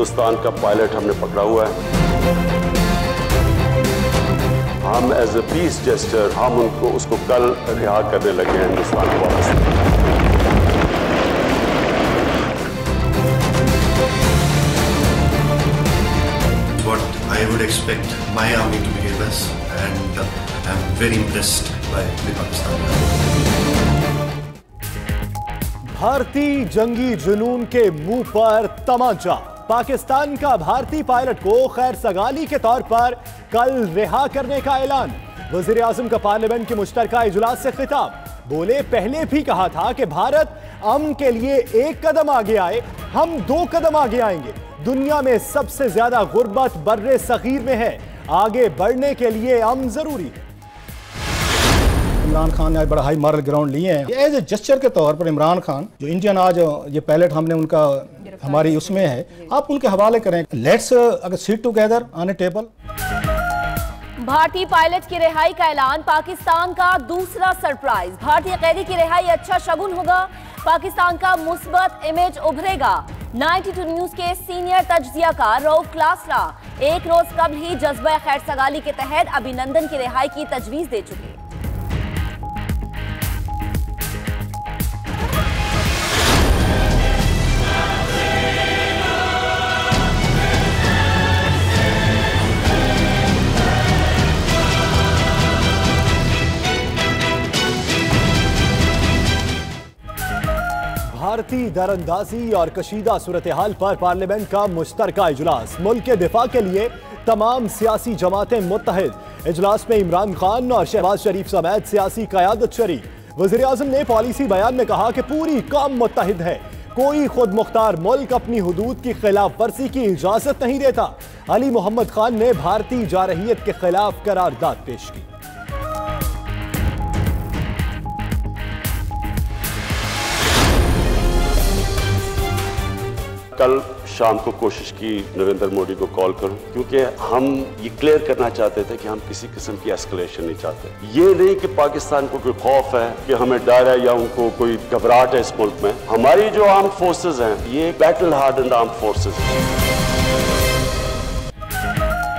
हिंदुस्तान का पायलट हमने पकड़ा हुआ है। हम एज ए पीस जेस्चर हम उसको कल रिहा करने लगे हैं हिंदुस्तान को वापस। What I would expect my army to behave as, and I'm very impressed by the Pakistani army. भारतीय जंगी जुनून के मुंह पर तमाचा। पाकिस्तान का भारतीय पायलट को खैर सगाली के तौर पर कल रिहा करने का ऐलान। वजीर आजम का पार्लियामेंट के मुश्तरका इजलास से खिताब। बोले, पहले भी कहा था कि भारत अमन के लिए एक कदम आगे आए, हम 2 कदम आगे आएंगे। दुनिया में सबसे ज्यादा गुर्बत बर्रे सगीर में है, आगे बढ़ने के लिए अमन जरूरी है। इमरान खान ने आज बड़ा हाई मॉरल ग्राउंड लिए हैं। एज ए जेस्चर के तौर पर इमरान खान जो इंडियन आज ये पायलट हमने उनका हमारी उसमें है, आप उनके हवाले करें। लेट्स अगर seat together on A table. भारतीय पायलट की रिहाई का ऐलान पाकिस्तान का दूसरा सरप्राइज। भारतीय कैदी की रिहाई अच्छा शगुन होगा, पाकिस्तान का मुस्बत इमेज उभरेगा। 92 न्यूज के सीनियर तज्जियाकार रऊफ क्लासरा एक रोज कबल ही जज्बा खैर सगाली के तहत अभिनंदन की रिहाई की तजवीज दे चुके। भारतीय दरअंदाजी और कशीदा सूरत हाल पर पार्लियामेंट का मुश्तरका इजलास। मुल्क के दिफा के लिए तमाम सियासी जमातें मुत्तहिद। इजलास में इमरान खान और शहबाज शरीफ समेत सियासी क़यादत शरीक। वज़ीर आज़म ने पॉलिसी बयान में कहा कि पूरी कौम मुत्तहिद है, कोई खुद मुख्तार मुल्क अपनी हुदूद की खिलाफ वर्जी की इजाजत नहीं देता। अली मोहम्मद खान ने भारतीय जारहियत के खिलाफ करारदाद पेश की। कल शाम को कोशिश की नरेंद्र मोदी को कॉल करूं, क्योंकि हम ये क्लियर करना चाहते थे कि हम किसी किस्म की एस्केलेशन नहीं चाहते। ये नहीं कि पाकिस्तान को कोई खौफ है, कि हमें डर है या उनको कोई घबराहट है इस मुल्क में। हमारी जो आर्म फोर्सेस हैं ये बैटल हार्डन्ड आर्म फोर्सेस हैं।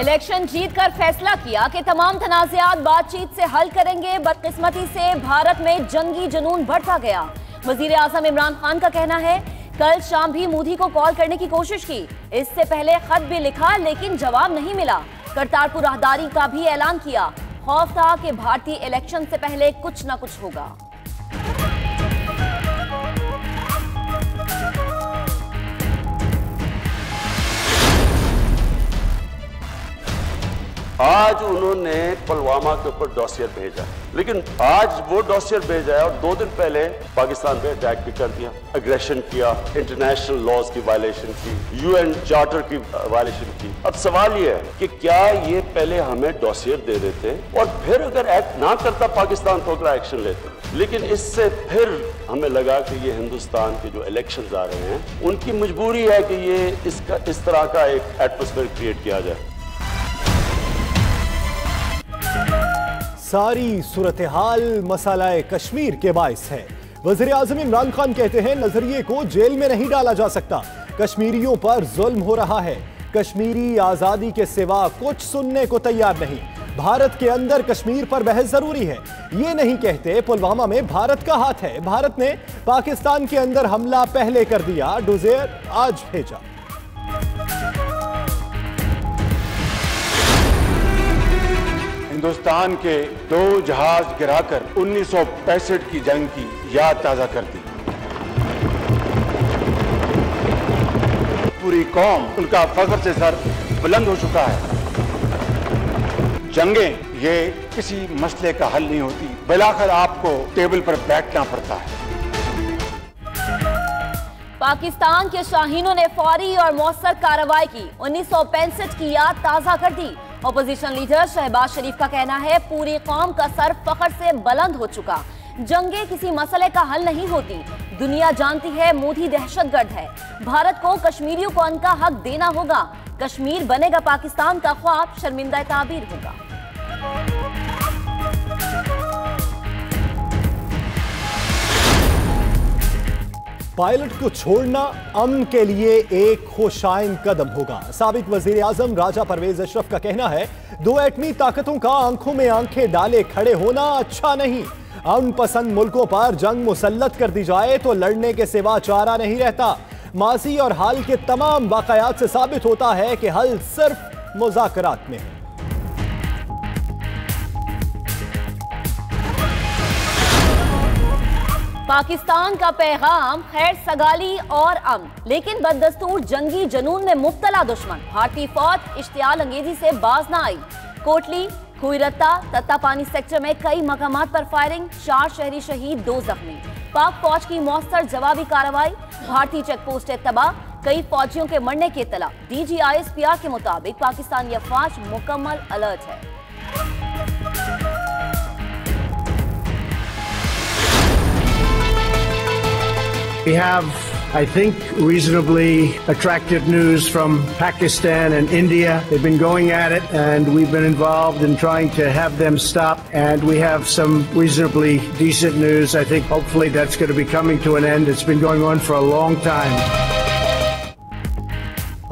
इलेक्शन जीतकर फैसला किया कि तमाम तनाज़ात बातचीत से हल करेंगे। बदकिस्मती से भारत में जंगी जुनून बढ़ता गया। वजीर आज़म इमरान खान का कहना है, कल शाम भी मोदी को कॉल करने की कोशिश की, इससे पहले खत भी लिखा लेकिन जवाब नहीं मिला। करतारपुर राहदारी का भी ऐलान किया। खौफ था कि भारतीय इलेक्शन से पहले कुछ न कुछ होगा। आज उन्होंने पुलवामा के ऊपर डॉसियर भेजा, लेकिन आज वो डॉसियर भेजा है और 2 दिन पहले पाकिस्तान पे अटैक भी कर दिया, अग्रेशन किया, इंटरनेशनल लॉज की वायलेशन की, यूएन चार्टर की वायलेशन की। अब सवाल ये है कि क्या ये पहले हमें डॉसियर दे देते और फिर अगर एक्ट ना करता पाकिस्तान तो अगला एक्शन लेते। लेकिन इससे फिर हमें लगा कि ये हिंदुस्तान के जो इलेक्शंस आ रहे हैं उनकी मजबूरी है कि ये इस तरह का एक एटमॉस्फेयर क्रिएट किया जाए। सारी सूरत हाल मसाला कश्मीर के बाइस है। वज़ीर आज़म इमरान खान कहते हैं, नजरिए को जेल में नहीं डाला जा सकता, कश्मीरियों पर जुल्म हो रहा है। कश्मीरी आज़ादी के सिवा कुछ सुनने को तैयार नहीं। भारत के अंदर कश्मीर पर बहस जरूरी है। ये नहीं कहते पुलवामा में भारत का हाथ है। भारत ने पाकिस्तान के अंदर हमला पहले कर दिया, डोजियर आज भेजा। हिंदुस्तान के 2 जहाज गिराकर 1965 की जंग की याद ताजा कर दी। पूरी कौम उनका फख्र से सर बुलंद हो चुका है। जंगें ये किसी मसले का हल नहीं होती, बिलाखिर आपको टेबल पर बैठना पड़ता है। पाकिस्तान के शाहीनों ने फौरी और मौसर कार्रवाई की, 1965 की याद ताजा कर दी। अपोजिशन लीडर शहबाज शरीफ का कहना है, पूरी कौम का सर फख्र से बुलंद हो चुका। जंगें किसी मसले का हल नहीं होती। दुनिया जानती है मोदी दहशतगर्द है। भारत को कश्मीरियों को उनका हक देना होगा। कश्मीर बनेगा पाकिस्तान का ख्वाब, शर्मिंदा ताबीर होगा। पायलट को छोड़ना अमन के लिए एक खुशाइन कदम होगा। साबिक वजीर आजम राजा परवेज अशरफ का कहना है, दो एटमी ताकतों का आंखों में आंखें डाले खड़े होना अच्छा नहीं। अमन पसंद मुल्कों पर जंग मुसल्लत कर दी जाए तो लड़ने के सिवा चारा नहीं रहता। माजी और हाल के तमाम वाकयात से साबित होता है कि हल सिर्फ मुज़ाकरात में है। पाकिस्तान का पैगाम खैर सगाली और अमन, लेकिन बददस्तूर जंगी जुनून में मुब्तला दुश्मन भारतीय फौज इश्तियाल अंगेजी से बाज न आई। कोटली, खुईरत्ता, तत्तापानी सेक्टर में कई मकामात पर फायरिंग, 4 शहरी शहीद, 2 जख्मी। पाक फौज की मौसर जवाबी कार्रवाई, भारतीय चेक पोस्टें तबाह, कई फौजियों के मरने की इत्तला। DG ISPR के मुताबिक पाकिस्तानी अफवाज मुकम्मल अलर्ट है। We have, I think, reasonably attractive news from Pakistan and India. They've been going at it, and we've been involved in trying to have them stop. And we have some reasonably decent news. I think hopefully that's going to be coming to an end. It's been going on for a long time.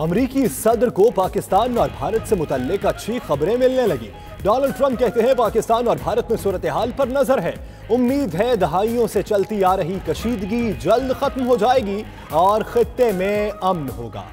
अमरीकी सदर को पाकिस्तान और भारत से मुतल्लिक अच्छी खबरें मिलने लगी। Donald Trump कहते हैं, पाकिस्तान और भारत में सूरत हाल पर नजर है। उम्मीद है दहाइयों से चलती आ रही कशीदगी जल्द खत्म हो जाएगी और खित्ते में अमन होगा।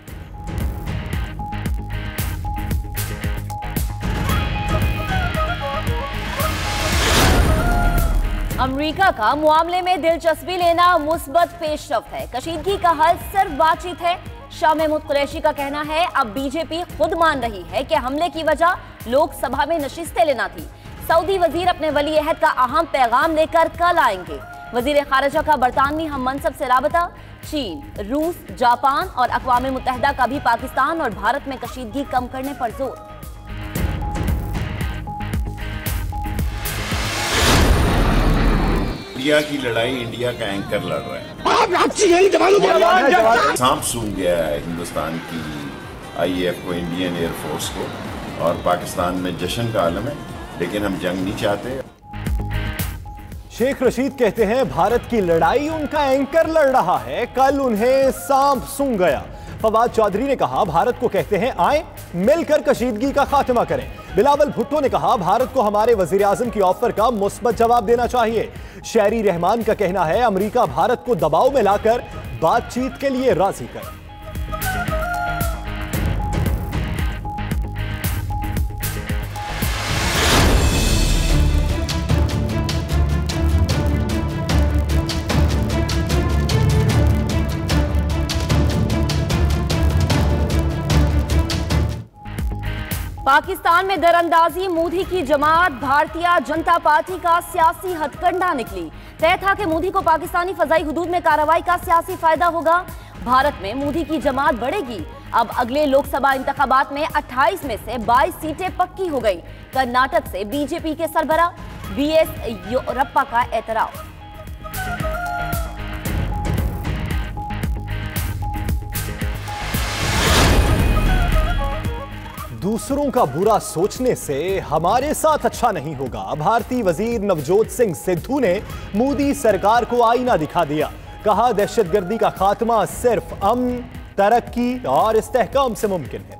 अमेरिका का मामले में दिलचस्पी लेना मुस्बत पेशरफ्त है। कशीदगी का हल सिर्फ बातचीत है। शाह महमूद कुरैशी का कहना है, अब बीजेपी खुद मान रही है कि हमले की वजह लोकसभा में नशिस्तें लेना थी। सऊदी वजीर अपने वली अहद का अहम पैगाम लेकर कल आएंगे। वजीर खारजा का बरतानवी हम मनसब से राबता। चीन, रूस, जापान और अक़वाम मुत्तहिदा का भी पाकिस्तान और भारत में कशीदगी कम करने पर जोर। इंडिया की लड़ाई इंडिया का एंकर लड़ रहा है। सांप सूंघ गया है हिंदुस्तान की IAF को, इंडियन एयरफोर्स को, और पाकिस्तान में जश्न का आलम है, लेकिन हम जंग नहीं चाहते। शेख रशीद कहते हैं, भारत की लड़ाई उनका एंकर लड़ रहा है, कल उन्हें सांप सूंघ गया। फवाद चौधरी ने कहा, भारत को कहते हैं आए मिलकर कशीदगी का खात्मा करें। बिलावल भुट्टो ने कहा, भारत को हमारे वजीर आजम की ऑफर का मुस्बत जवाब देना चाहिए। शहरी रहमान का कहना है, अमेरिका भारत को दबाव में लाकर बातचीत के लिए राजी करे। पाकिस्तान में दरअंदाजी मोदी की जमात भारतीय जनता पार्टी का सियासी हथकंडा निकली। तय था कि मोदी को पाकिस्तानी फजाई हुदूद में कार्रवाई का सियासी फायदा होगा। भारत में मोदी की जमात बढ़ेगी। अब अगले लोकसभा इंतखाबात में 28 में से 22 सीटें पक्की हो गई। कर्नाटक से बीजेपी के सरबराह BS येदियुरप्पा का एतराफ। दूसरों का बुरा सोचने से हमारे साथ अच्छा नहीं होगा। भारतीय वजीर नवजोत सिंह सिद्धू ने मोदी सरकार को आईना दिखा दिया। कहा, दहशतगर्दी का खात्मा सिर्फ अमन, तरक्की और इस्तेहकाम से मुमकिन है।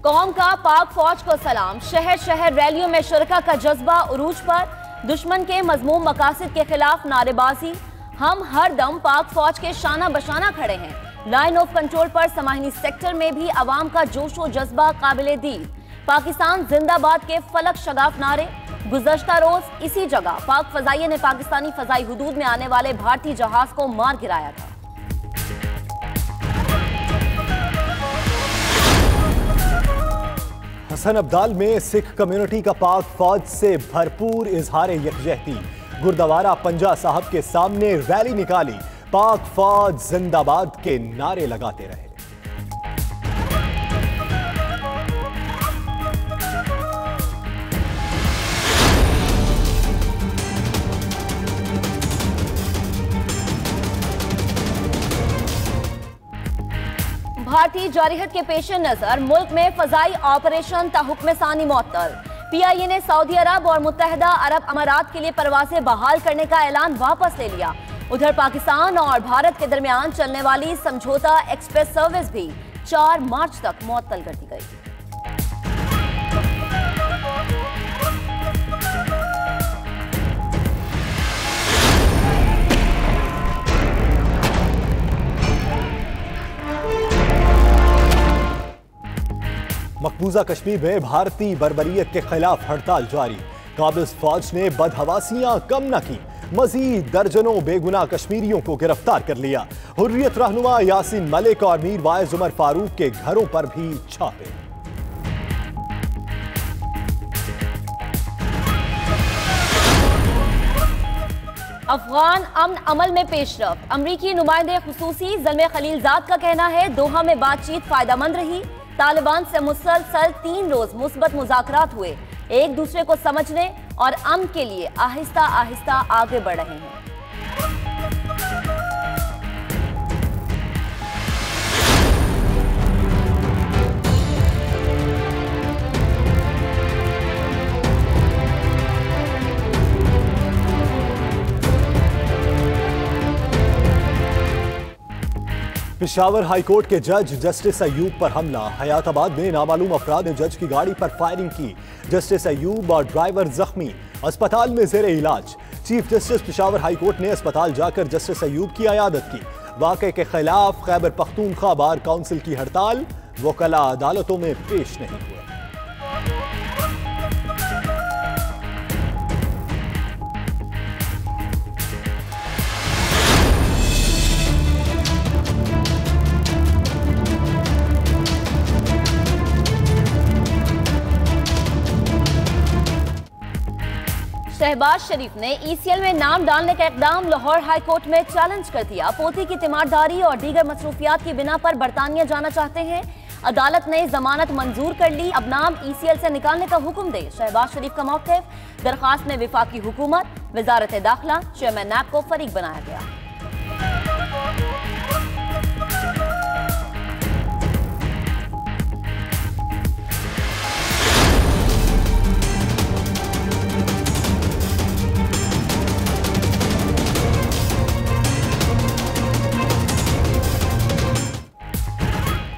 कौम का पाक फौज को सलाम। शहर शहर रैलियों में शुरका का जज्बा उरूज पर। दुश्मन के मजमूम मकासद के खिलाफ नारेबाजी। हम हर दम पाक फौज के शाना बशाना खड़े हैं। लाइन ऑफ कंट्रोल पर समाहिनी सेक्टर में भी अवाम का जोशो जज्बा काबिले दीद। पाकिस्तान जिंदाबाद के फलक शगाफ नारे। गुज़श्ता रोज इसी जगह पाक फजाइये ने पाकिस्तानी फजाई हुदूद में आने वाले भारतीय जहाज को मार गिराया था। हसन अब्दाल में सिख कम्युनिटी का पाक फौज से भरपूर इजहार यकजहती। गुरुद्वारा पंजा साहब के सामने रैली निकाली। पाक फौज जिंदाबाद के नारे लगाते रहे। भारतीय जारहीत के पेश नजर मुल्क में फजाई ऑपरेशन ताहुक्म सानी मुअत्तल। PIA ने सऊदी अरब और मुत्तहदा अरब अमारात के लिए परवाजें बहाल करने का ऐलान वापस ले लिया। उधर पाकिस्तान और भारत के दरमियान चलने वाली समझौता एक्सप्रेस सर्विस भी 4 मार्च तक मुअत्तल कर दी गई। मकबूजा कश्मीर में भारतीय बर्बरियत के खिलाफ हड़ताल जारी। काबिज फौज ने बदहवासियां कम न की, मजीद दर्जनों बेगुनाह कश्मीरियों को गिरफ्तार कर लिया। हुर्रियत रहनुमा यासीन मलिक और मीर वाइज उमर फारूक के घरों पर भी छापे। अफगान अमन अमल में पेशरफ। अमरीकी नुमाइंदे खुसूसी ज़ल्मे खलीलजाद का कहना है दोहा में बातचीत फायदेमंद रही। तालिबान से मुसलसल 3 रोज मुस्बत मुज़ाकरात हुए, एक दूसरे को समझने और अमन के लिए आहिस्ता आहिस्ता आगे बढ़ रहे हैं। पेशावर हाईकोर्ट के जज जस्टिस अयूब पर हमला। हयाताबाद में नामालूम अफराद ने जज की गाड़ी पर फायरिंग की। जस्टिस अयूब और ड्राइवर जख्मी, अस्पताल में जेर इलाज। चीफ जस्टिस पेशावर हाईकोर्ट ने अस्पताल जाकर जस्टिस अयूब की अयादत की। वाक़े के खिलाफ खैबर पख्तूनख्वा बार काउंसिल की हड़ताल, वकला अदालतों में पेश नहीं हुए। शहबाज शरीफ ने ECL में नाम डालने का इकदाम लाहौर हाईकोर्ट में चैलेंज कर दिया। पोती की तीमारदारी और दीगर मसरूफियात की बिना पर बरतानिया जाना चाहते हैं। अदालत ने जमानत मंजूर कर ली, अब नाम ECL से निकालने का हुक्म दे। शहबाज शरीफ का मौक़िफ़। दरखास्त में वफाकी हुकूमत, वजारत दाखिला, चेयरमैन नैब को फरीक बनाया गया।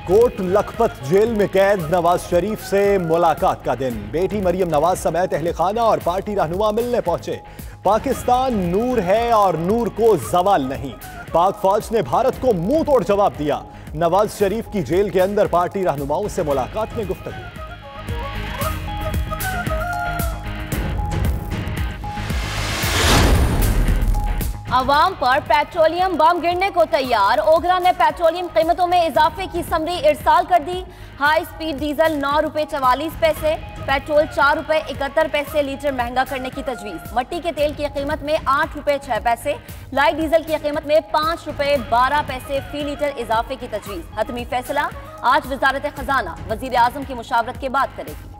कोट लखपत जेल में कैद नवाज शरीफ से मुलाकात का दिन। बेटी मरियम नवाज समेत अहले खाना और पार्टी रहनुमा मिलने पहुंचे। पाकिस्तान नूर है और नूर को जवाल नहीं। पाक फौज ने भारत को मुंह तोड़ जवाब दिया। नवाज शरीफ की जेल के अंदर पार्टी रहनुमाओं से मुलाकात में गुफ्तगू। अवाम पर पेट्रोलियम बम गिरने को तैयार। ओगरा ने पेट्रोलियम कीमतों में इजाफे की समरी इरसाल कर दी। हाई स्पीड डीजल 9 रुपए 44 पैसे, पेट्रोल 4 रुपए 71 पैसे लीटर महंगा करने की तजवीज। मट्टी के तेल की कीमत में 8 रुपए 6 पैसे, लाइट डीजल की कीमत में 5 रुपए 12 पैसे फी लीटर इजाफे की तजवीज। हतमी फैसला आज वजारत खजाना वजीर आजम की मुशावरत के बाद करेगी।